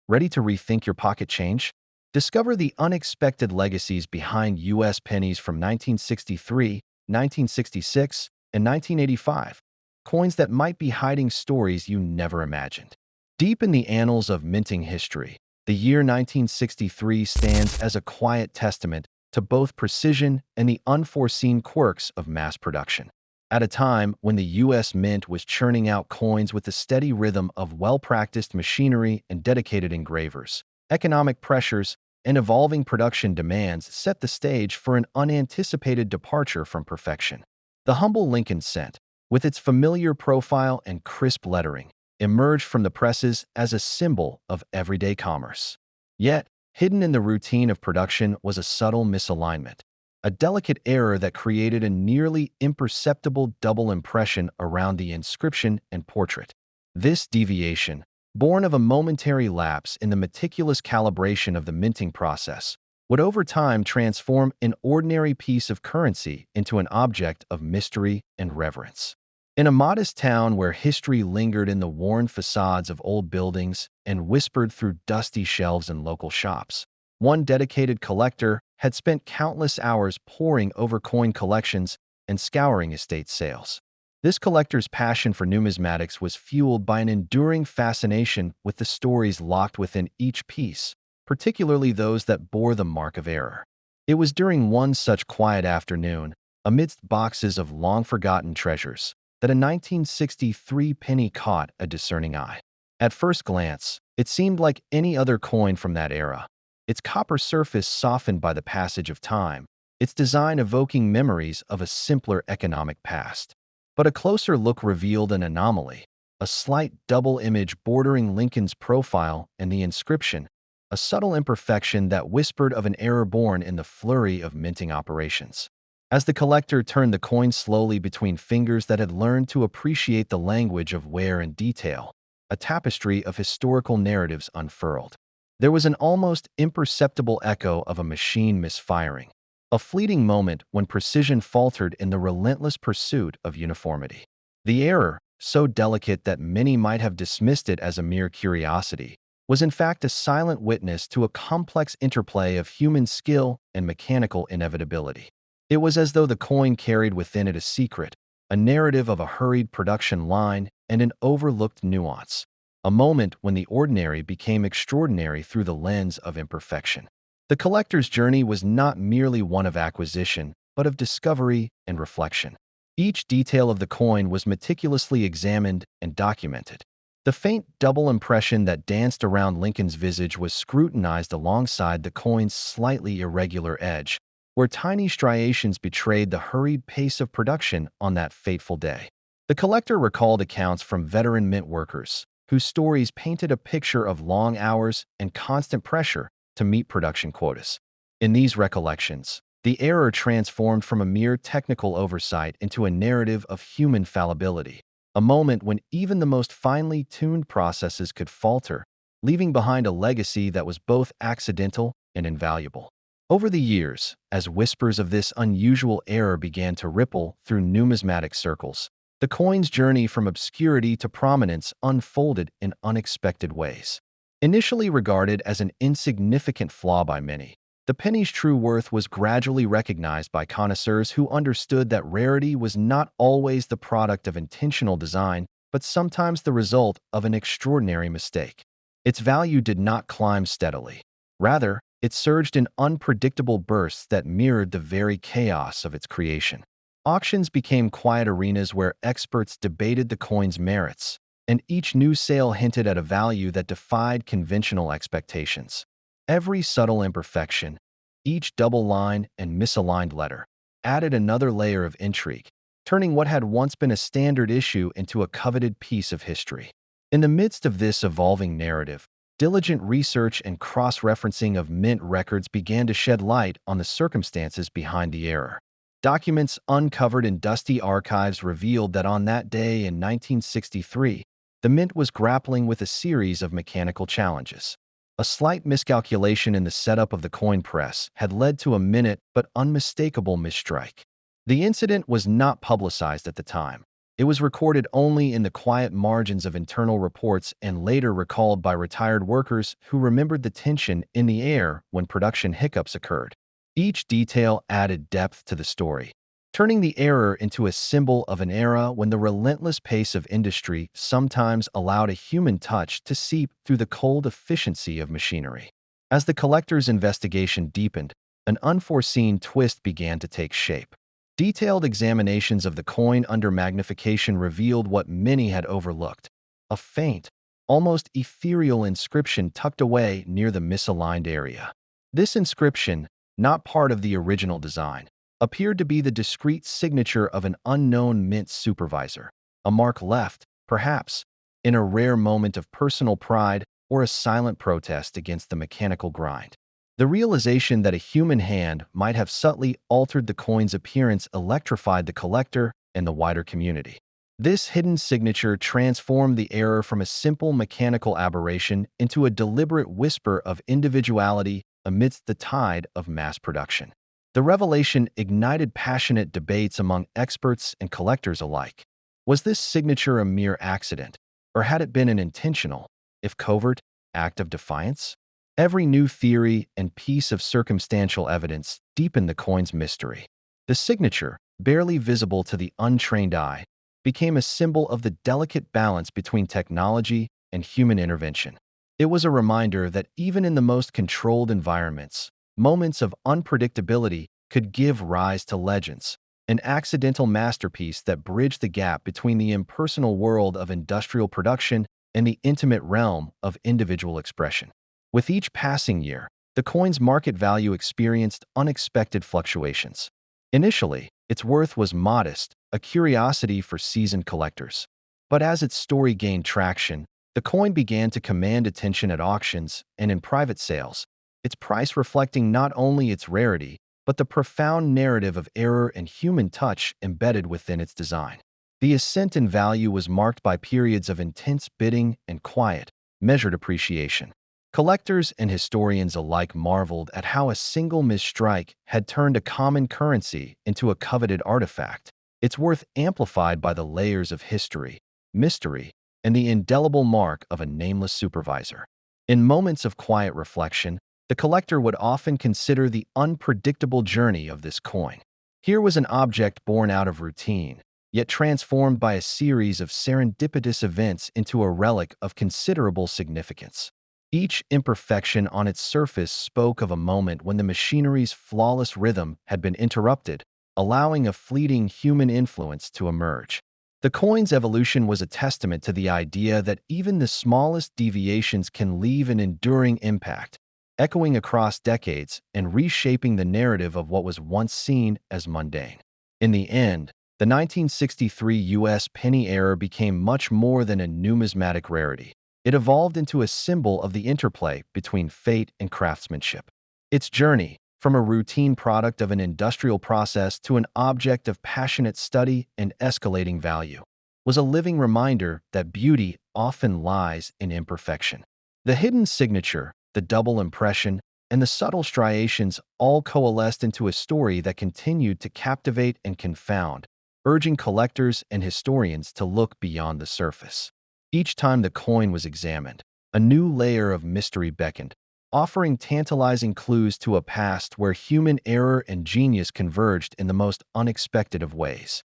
Ready to rethink your pocket change? Discover the unexpected legacies behind U.S. pennies from 1963, 1966, and 1985, coins that might be hiding stories you never imagined. Deep in the annals of minting history, the year 1963 stands as a quiet testament to both precision and the unforeseen quirks of mass production. At a time when the U.S. Mint was churning out coins with the steady rhythm of well-practiced machinery and dedicated engravers, economic pressures and evolving production demands set the stage for an unanticipated departure from perfection. The humble Lincoln cent, with its familiar profile and crisp lettering, emerged from the presses as a symbol of everyday commerce. Yet, hidden in the routine of production was a subtle misalignment, a delicate error that created a nearly imperceptible double impression around the inscription and portrait. This deviation, born of a momentary lapse in the meticulous calibration of the minting process, would over time transform an ordinary piece of currency into an object of mystery and reverence. In a modest town where history lingered in the worn facades of old buildings and whispered through dusty shelves in local shops, one dedicated collector had spent countless hours poring over coin collections and scouring estate sales. This collector's passion for numismatics was fueled by an enduring fascination with the stories locked within each piece, particularly those that bore the mark of error. It was during one such quiet afternoon, amidst boxes of long-forgotten treasures, that a 1963 penny caught a discerning eye. At first glance, it seemed like any other coin from that era, its copper surface softened by the passage of time, its design evoking memories of a simpler economic past. But a closer look revealed an anomaly, a slight double image bordering Lincoln's profile and the inscription, a subtle imperfection that whispered of an error born in the flurry of minting operations. As the collector turned the coin slowly between fingers that had learned to appreciate the language of wear and detail, a tapestry of historical narratives unfurled. There was an almost imperceptible echo of a machine misfiring, a fleeting moment when precision faltered in the relentless pursuit of uniformity. The error, so delicate that many might have dismissed it as a mere curiosity, was in fact a silent witness to a complex interplay of human skill and mechanical inevitability. It was as though the coin carried within it a secret, a narrative of a hurried production line and an overlooked nuance, a moment when the ordinary became extraordinary through the lens of imperfection. The collector's journey was not merely one of acquisition, but of discovery and reflection. Each detail of the coin was meticulously examined and documented. The faint double impression that danced around Lincoln's visage was scrutinized alongside the coin's slightly irregular edge, where tiny striations betrayed the hurried pace of production on that fateful day. The collector recalled accounts from veteran mint workers, whose stories painted a picture of long hours and constant pressure to meet production quotas. In these recollections, the error transformed from a mere technical oversight into a narrative of human fallibility, a moment when even the most finely tuned processes could falter, leaving behind a legacy that was both accidental and invaluable. Over the years, as whispers of this unusual error began to ripple through numismatic circles, the coin's journey from obscurity to prominence unfolded in unexpected ways. Initially regarded as an insignificant flaw by many, the penny's true worth was gradually recognized by connoisseurs who understood that rarity was not always the product of intentional design, but sometimes the result of an extraordinary mistake. Its value did not climb steadily. Rather, it surged in unpredictable bursts that mirrored the very chaos of its creation. Auctions became quiet arenas where experts debated the coin's merits, and each new sale hinted at a value that defied conventional expectations. Every subtle imperfection, each double line and misaligned letter, added another layer of intrigue, turning what had once been a standard issue into a coveted piece of history. In the midst of this evolving narrative, diligent research and cross-referencing of mint records began to shed light on the circumstances behind the error. Documents uncovered in dusty archives revealed that on that day in 1963, the mint was grappling with a series of mechanical challenges. A slight miscalculation in the setup of the coin press had led to a minute but unmistakable misstrike. The incident was not publicized at the time, It was recorded only in the quiet margins of internal reports and later recalled by retired workers who remembered the tension in the air when production hiccups occurred. Each detail added depth to the story, turning the error into a symbol of an era when the relentless pace of industry sometimes allowed a human touch to seep through the cold efficiency of machinery. As the collector's investigation deepened, an unforeseen twist began to take shape. Detailed examinations of the coin under magnification revealed what many had overlooked: a faint, almost ethereal inscription tucked away near the misaligned area. This inscription, not part of the original design, appeared to be the discreet signature of an unknown mint supervisor, a mark left, perhaps, in a rare moment of personal pride or a silent protest against the mechanical grind. The realization that a human hand might have subtly altered the coin's appearance electrified the collector and the wider community. This hidden signature transformed the error from a simple mechanical aberration into a deliberate whisper of individuality amidst the tide of mass production. The revelation ignited passionate debates among experts and collectors alike. Was this signature a mere accident, or had it been an intentional, if covert, act of defiance? Every new theory and piece of circumstantial evidence deepened the coin's mystery. The signature, barely visible to the untrained eye, became a symbol of the delicate balance between technology and human intervention. It was a reminder that even in the most controlled environments, moments of unpredictability could give rise to legends, an accidental masterpiece that bridged the gap between the impersonal world of industrial production and the intimate realm of individual expression. With each passing year, the coin's market value experienced unexpected fluctuations. Initially, its worth was modest, a curiosity for seasoned collectors. But as its story gained traction, the coin began to command attention at auctions and in private sales, its price reflecting not only its rarity, but the profound narrative of error and human touch embedded within its design. The ascent in value was marked by periods of intense bidding and quiet, measured appreciation. Collectors and historians alike marveled at how a single misstrike had turned a common currency into a coveted artifact, its worth amplified by the layers of history, mystery, and the indelible mark of a nameless supervisor. In moments of quiet reflection, the collector would often consider the unpredictable journey of this coin. Here was an object born out of routine, yet transformed by a series of serendipitous events into a relic of considerable significance. Each imperfection on its surface spoke of a moment when the machinery's flawless rhythm had been interrupted, allowing a fleeting human influence to emerge. The coin's evolution was a testament to the idea that even the smallest deviations can leave an enduring impact, echoing across decades and reshaping the narrative of what was once seen as mundane. In the end, the 1963 U.S. penny era became much more than a numismatic rarity. It evolved into a symbol of the interplay between fate and craftsmanship. Its journey, from a routine product of an industrial process to an object of passionate study and escalating value, was a living reminder that beauty often lies in imperfection. The hidden signature, the double impression, and the subtle striations all coalesced into a story that continued to captivate and confound, urging collectors and historians to look beyond the surface. Each time the coin was examined, a new layer of mystery beckoned, offering tantalizing clues to a past where human error and genius converged in the most unexpected of ways.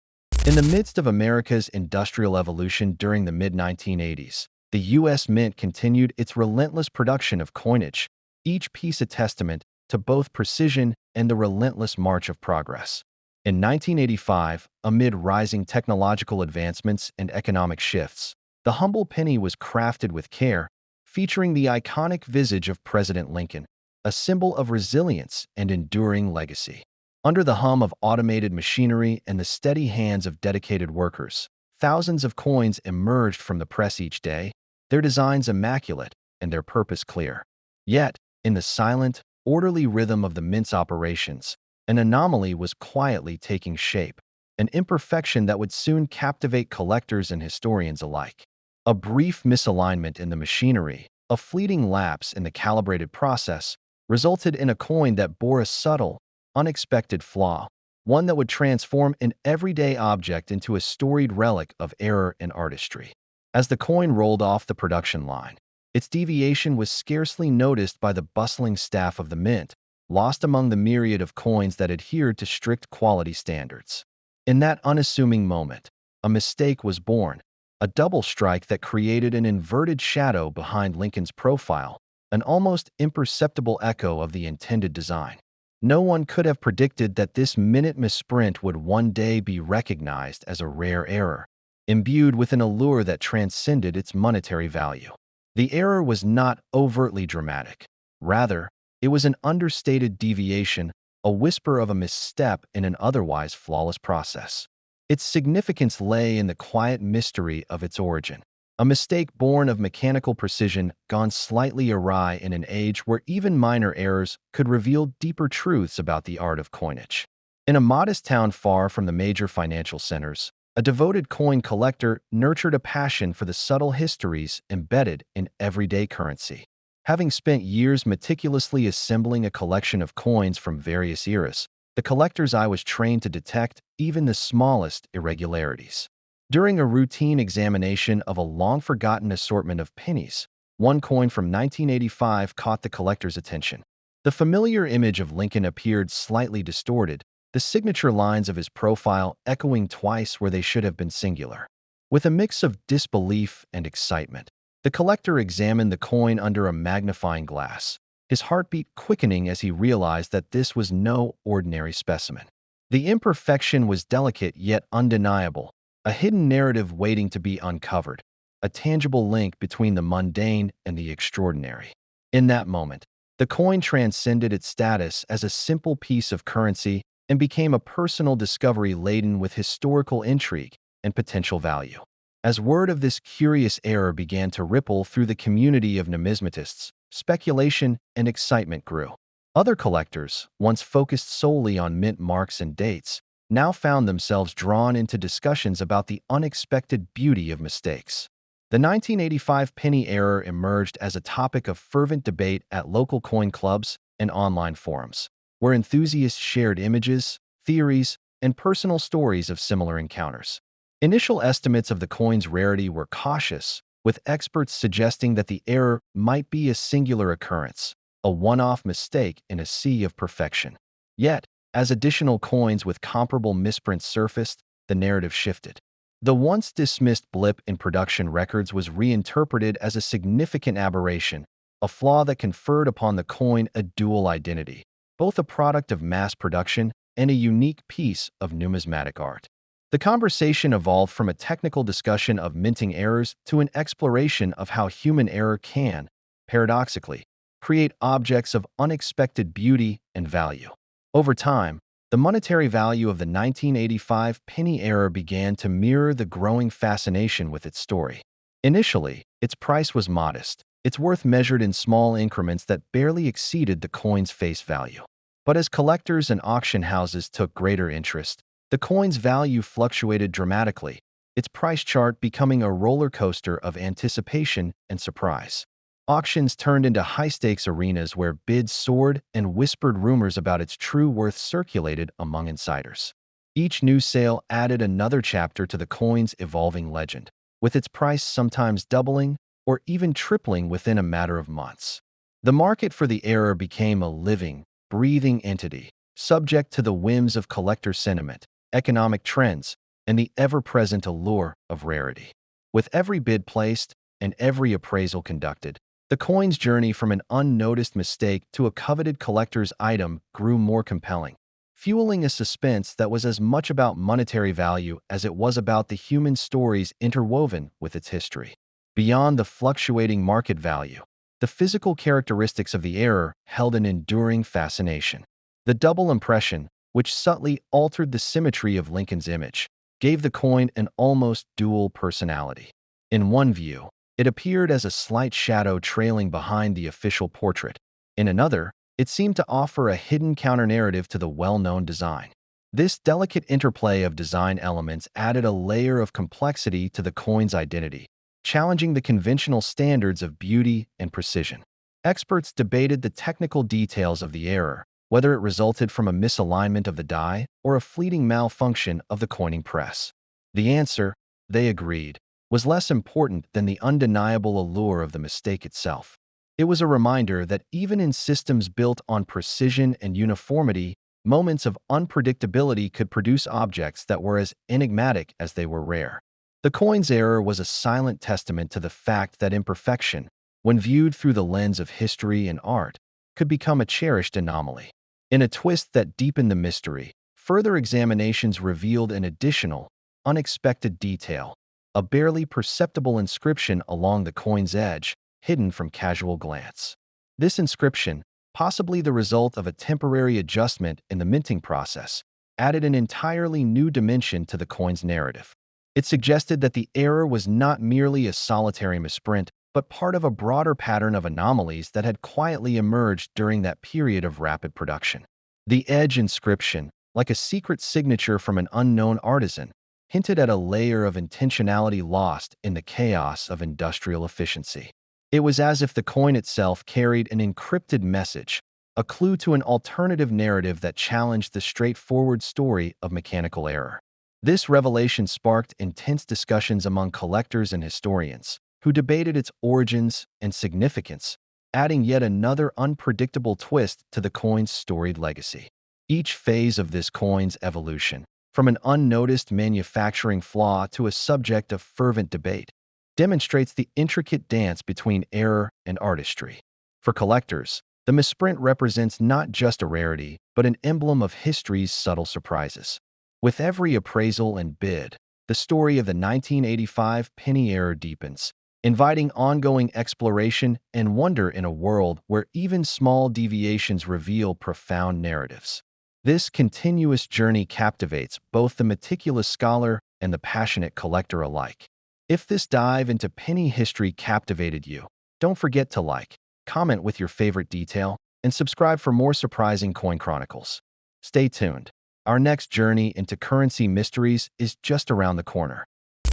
In the midst of America's industrial evolution during the mid-1980s, the U.S. Mint continued its relentless production of coinage, each piece a testament to both precision and the relentless march of progress. In 1985, amid rising technological advancements and economic shifts, the humble penny was crafted with care, featuring the iconic visage of President Lincoln, a symbol of resilience and enduring legacy. Under the hum of automated machinery and the steady hands of dedicated workers, thousands of coins emerged from the press each day, their designs immaculate and their purpose clear. Yet, in the silent, orderly rhythm of the mint's operations, an anomaly was quietly taking shape, an imperfection that would soon captivate collectors and historians alike. A brief misalignment in the machinery, a fleeting lapse in the calibrated process, resulted in a coin that bore a subtle, unexpected flaw, one that would transform an everyday object into a storied relic of error and artistry. As the coin rolled off the production line, its deviation was scarcely noticed by the bustling staff of the mint, lost among the myriad of coins that adhered to strict quality standards. In that unassuming moment, a mistake was born, a double strike that created an inverted shadow behind Lincoln's profile, an almost imperceptible echo of the intended design. No one could have predicted that this minute misprint would one day be recognized as a rare error, imbued with an allure that transcended its monetary value. The error was not overtly dramatic. Rather, it was an understated deviation, a whisper of a misstep in an otherwise flawless process. Its significance lay in the quiet mystery of its origin. A mistake born of mechanical precision gone slightly awry in an age where even minor errors could reveal deeper truths about the art of coinage. In a modest town far from the major financial centers, a devoted coin collector nurtured a passion for the subtle histories embedded in everyday currency. Having spent years meticulously assembling a collection of coins from various eras, the collector's eye was trained to detect even the smallest irregularities. During a routine examination of a long-forgotten assortment of pennies, one coin from 1985 caught the collector's attention. The familiar image of Lincoln appeared slightly distorted, the signature lines of his profile echoing twice where they should have been singular. With a mix of disbelief and excitement, the collector examined the coin under a magnifying glass, his heartbeat quickening as he realized that this was no ordinary specimen. The imperfection was delicate yet undeniable, a hidden narrative waiting to be uncovered, a tangible link between the mundane and the extraordinary. In that moment, the coin transcended its status as a simple piece of currency and became a personal discovery laden with historical intrigue and potential value. As word of this curious error began to ripple through the community of numismatists, speculation and excitement grew. Other collectors, once focused solely on mint marks and dates, now found themselves drawn into discussions about the unexpected beauty of mistakes. The 1985 penny error emerged as a topic of fervent debate at local coin clubs and online forums, where enthusiasts shared images, theories, and personal stories of similar encounters. Initial estimates of the coin's rarity were cautious, with experts suggesting that the error might be a singular occurrence, a one-off mistake in a sea of perfection. Yet, as additional coins with comparable misprints surfaced, the narrative shifted. The once dismissed blip in production records was reinterpreted as a significant aberration, a flaw that conferred upon the coin a dual identity, both a product of mass production and a unique piece of numismatic art. The conversation evolved from a technical discussion of minting errors to an exploration of how human error can, paradoxically, create objects of unexpected beauty and value. Over time, the monetary value of the 1985 penny error began to mirror the growing fascination with its story. Initially, its price was modest, its worth measured in small increments that barely exceeded the coin's face value. But as collectors and auction houses took greater interest, the coin's value fluctuated dramatically, its price chart becoming a roller coaster of anticipation and surprise. Auctions turned into high-stakes arenas where bids soared and whispered rumors about its true worth circulated among insiders. Each new sale added another chapter to the coin's evolving legend, with its price sometimes doubling or even tripling within a matter of months. The market for the error became a living, breathing entity, subject to the whims of collector sentiment, economic trends, and the ever-present allure of rarity. With every bid placed and every appraisal conducted, the coin's journey from an unnoticed mistake to a coveted collector's item grew more compelling, fueling a suspense that was as much about monetary value as it was about the human stories interwoven with its history. Beyond the fluctuating market value, the physical characteristics of the error held an enduring fascination. The double impression, which subtly altered the symmetry of Lincoln's image, gave the coin an almost dual personality. In one view, it appeared as a slight shadow trailing behind the official portrait. In another, it seemed to offer a hidden counter-narrative to the well-known design. This delicate interplay of design elements added a layer of complexity to the coin's identity, challenging the conventional standards of beauty and precision. Experts debated the technical details of the error, whether it resulted from a misalignment of the die or a fleeting malfunction of the coining press. The answer, they agreed, was less important than the undeniable allure of the mistake itself. It was a reminder that even in systems built on precision and uniformity, moments of unpredictability could produce objects that were as enigmatic as they were rare. The coin's error was a silent testament to the fact that imperfection, when viewed through the lens of history and art, could become a cherished anomaly. In a twist that deepened the mystery, further examinations revealed an additional, unexpected detail, a barely perceptible inscription along the coin's edge, hidden from casual glance. This inscription, possibly the result of a temporary adjustment in the minting process, added an entirely new dimension to the coin's narrative. It suggested that the error was not merely a solitary misprint, but part of a broader pattern of anomalies that had quietly emerged during that period of rapid production. The edge inscription, like a secret signature from an unknown artisan, hinted at a layer of intentionality lost in the chaos of industrial efficiency. It was as if the coin itself carried an encrypted message, a clue to an alternative narrative that challenged the straightforward story of mechanical error. This revelation sparked intense discussions among collectors and historians, who debated its origins and significance, adding yet another unpredictable twist to the coin's storied legacy. Each phase of this coin's evolution, from an unnoticed manufacturing flaw to a subject of fervent debate, demonstrates the intricate dance between error and artistry. For collectors, the misprint represents not just a rarity, but an emblem of history's subtle surprises. With every appraisal and bid, the story of the 1985 penny error deepens, inviting ongoing exploration and wonder in a world where even small deviations reveal profound narratives. This continuous journey captivates both the meticulous scholar and the passionate collector alike. If this dive into penny history captivated you, don't forget to like, comment with your favorite detail, and subscribe for more surprising coin chronicles. Stay tuned. Our next journey into currency mysteries is just around the corner.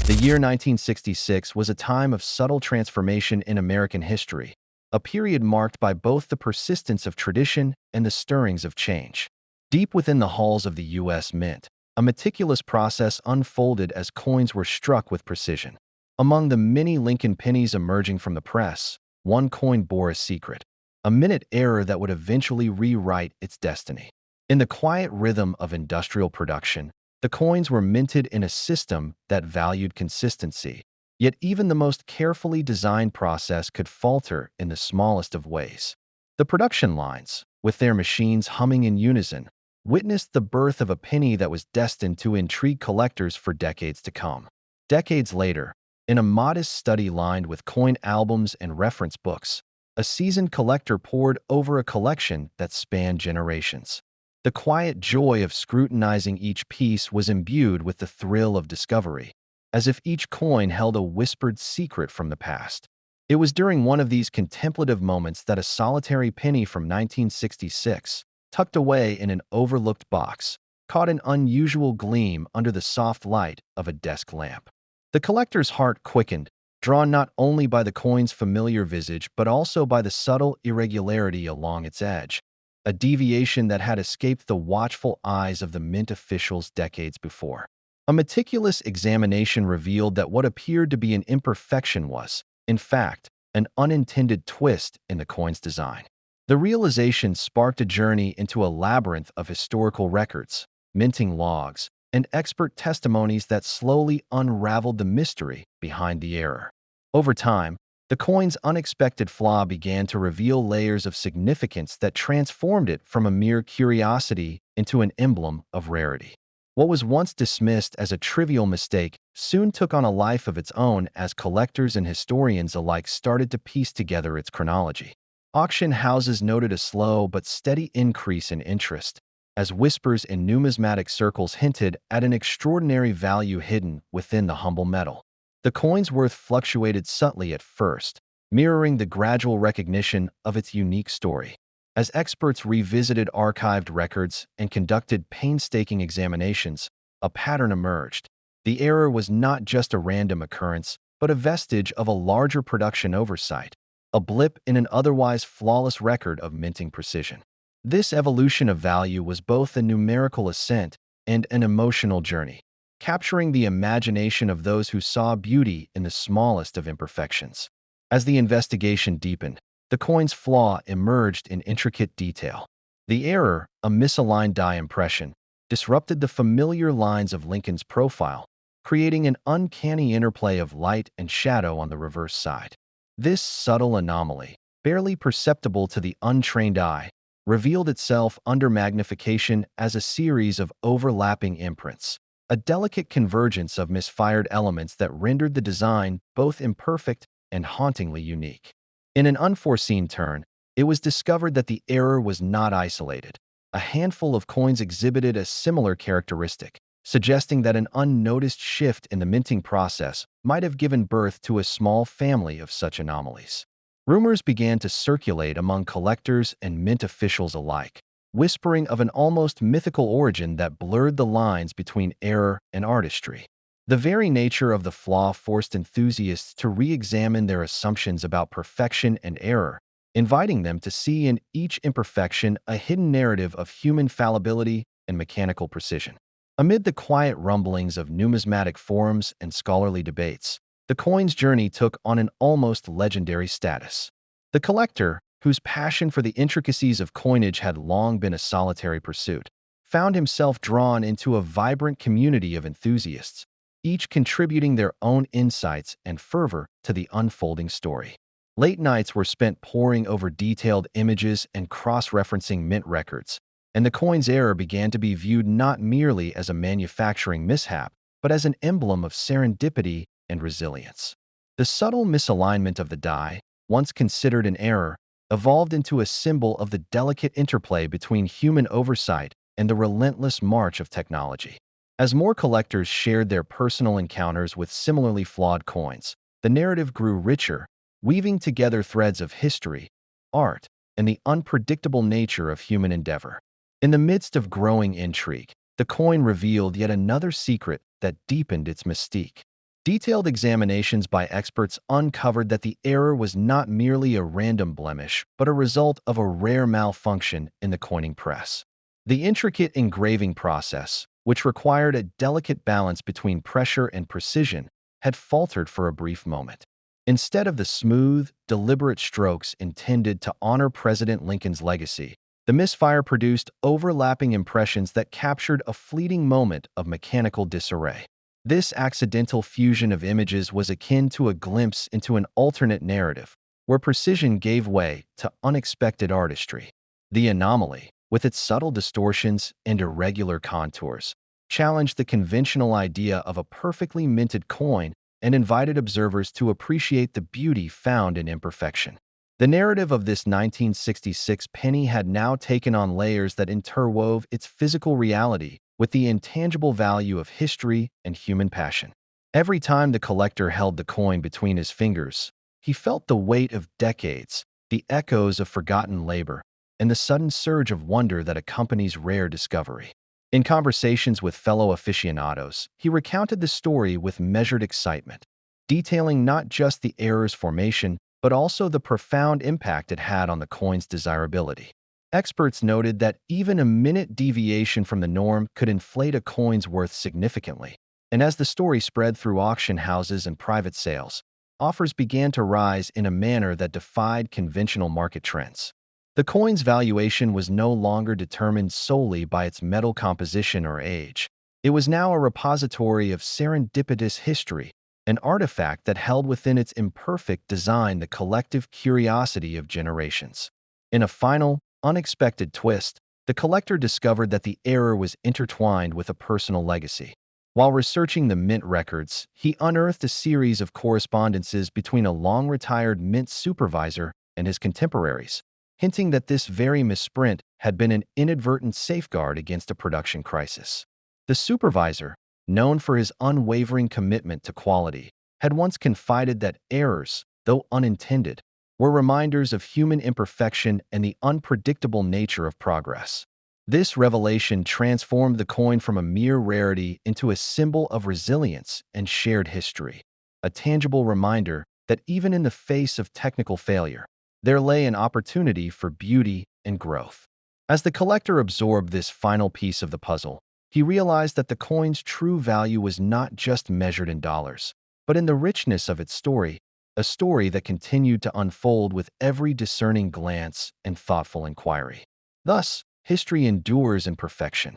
The year 1966 was a time of subtle transformation in American history, a period marked by both the persistence of tradition and the stirrings of change. Deep within the halls of the U.S. Mint, a meticulous process unfolded as coins were struck with precision. Among the many Lincoln pennies emerging from the press, one coin bore a secret, a minute error that would eventually rewrite its destiny. In the quiet rhythm of industrial production, the coins were minted in a system that valued consistency, yet even the most carefully designed process could falter in the smallest of ways. The production lines, with their machines humming in unison, witnessed the birth of a penny that was destined to intrigue collectors for decades to come. Decades later, in a modest study lined with coin albums and reference books, a seasoned collector pored over a collection that spanned generations. The quiet joy of scrutinizing each piece was imbued with the thrill of discovery, as if each coin held a whispered secret from the past. It was during one of these contemplative moments that a solitary penny from 1966, tucked away in an overlooked box, caught an unusual gleam under the soft light of a desk lamp. The collector's heart quickened, drawn not only by the coin's familiar visage but also by the subtle irregularity along its edge, a deviation that had escaped the watchful eyes of the mint officials decades before. A meticulous examination revealed that what appeared to be an imperfection was, in fact, an unintended twist in the coin's design. The realization sparked a journey into a labyrinth of historical records, minting logs, and expert testimonies that slowly unraveled the mystery behind the error. Over time, the coin's unexpected flaw began to reveal layers of significance that transformed it from a mere curiosity into an emblem of rarity. What was once dismissed as a trivial mistake soon took on a life of its own as collectors and historians alike started to piece together its chronology. Auction houses noted a slow but steady increase in interest, as whispers in numismatic circles hinted at an extraordinary value hidden within the humble metal. The coin's worth fluctuated subtly at first, mirroring the gradual recognition of its unique story. As experts revisited archived records and conducted painstaking examinations, a pattern emerged. The error was not just a random occurrence, but a vestige of a larger production oversight, a blip in an otherwise flawless record of minting precision. This evolution of value was both a numerical ascent and an emotional journey, capturing the imagination of those who saw beauty in the smallest of imperfections. As the investigation deepened, the coin's flaw emerged in intricate detail. The error, a misaligned die impression, disrupted the familiar lines of Lincoln's profile, creating an uncanny interplay of light and shadow on the reverse side. This subtle anomaly, barely perceptible to the untrained eye, revealed itself under magnification as a series of overlapping imprints, a delicate convergence of misfired elements that rendered the design both imperfect and hauntingly unique. In an unforeseen turn, it was discovered that the error was not isolated. A handful of coins exhibited a similar characteristic, suggesting that an unnoticed shift in the minting process might have given birth to a small family of such anomalies. Rumors began to circulate among collectors and mint officials alike, whispering of an almost mythical origin that blurred the lines between error and artistry. The very nature of the flaw forced enthusiasts to re-examine their assumptions about perfection and error, inviting them to see in each imperfection a hidden narrative of human fallibility and mechanical precision. Amid the quiet rumblings of numismatic forums and scholarly debates, the coin's journey took on an almost legendary status. The collector, whose passion for the intricacies of coinage had long been a solitary pursuit, found himself drawn into a vibrant community of enthusiasts, each contributing their own insights and fervor to the unfolding story. Late nights were spent poring over detailed images and cross-referencing mint records, and the coin's error began to be viewed not merely as a manufacturing mishap, but as an emblem of serendipity and resilience. The subtle misalignment of the die, once considered an error, evolved into a symbol of the delicate interplay between human oversight and the relentless march of technology. As more collectors shared their personal encounters with similarly flawed coins, the narrative grew richer, weaving together threads of history, art, and the unpredictable nature of human endeavor. In the midst of growing intrigue, the coin revealed yet another secret that deepened its mystique. Detailed examinations by experts uncovered that the error was not merely a random blemish, but a result of a rare malfunction in the coining press. The intricate engraving process, which required a delicate balance between pressure and precision, had faltered for a brief moment. Instead of the smooth, deliberate strokes intended to honor President Lincoln's legacy, the misfire produced overlapping impressions that captured a fleeting moment of mechanical disarray. This accidental fusion of images was akin to a glimpse into an alternate narrative, where precision gave way to unexpected artistry. The anomaly, with its subtle distortions and irregular contours, challenged the conventional idea of a perfectly minted coin and invited observers to appreciate the beauty found in imperfection. The narrative of this 1966 penny had now taken on layers that interwove its physical reality with the intangible value of history and human passion. Every time the collector held the coin between his fingers, he felt the weight of decades, the echoes of forgotten labor, and the sudden surge of wonder that accompanies rare discovery. In conversations with fellow aficionados, he recounted the story with measured excitement, detailing not just the error's formation, but also the profound impact it had on the coin's desirability. Experts noted that even a minute deviation from the norm could inflate a coin's worth significantly, and as the story spread through auction houses and private sales, offers began to rise in a manner that defied conventional market trends. The coin's valuation was no longer determined solely by its metal composition or age. It was now a repository of serendipitous history, an artifact that held within its imperfect design the collective curiosity of generations. In a final, unexpected twist, the collector discovered that the error was intertwined with a personal legacy. While researching the mint records, he unearthed a series of correspondences between a long-retired mint supervisor and his contemporaries, hinting that this very misprint had been an inadvertent safeguard against a production crisis. The supervisor, known for his unwavering commitment to quality, had once confided that errors, though unintended, were reminders of human imperfection and the unpredictable nature of progress. This revelation transformed the coin from a mere rarity into a symbol of resilience and shared history, a tangible reminder that even in the face of technical failure, there lay an opportunity for beauty and growth. As the collector absorbed this final piece of the puzzle, he realized that the coin's true value was not just measured in dollars, but in the richness of its story, a story that continued to unfold with every discerning glance and thoughtful inquiry. Thus, history endures in perfection,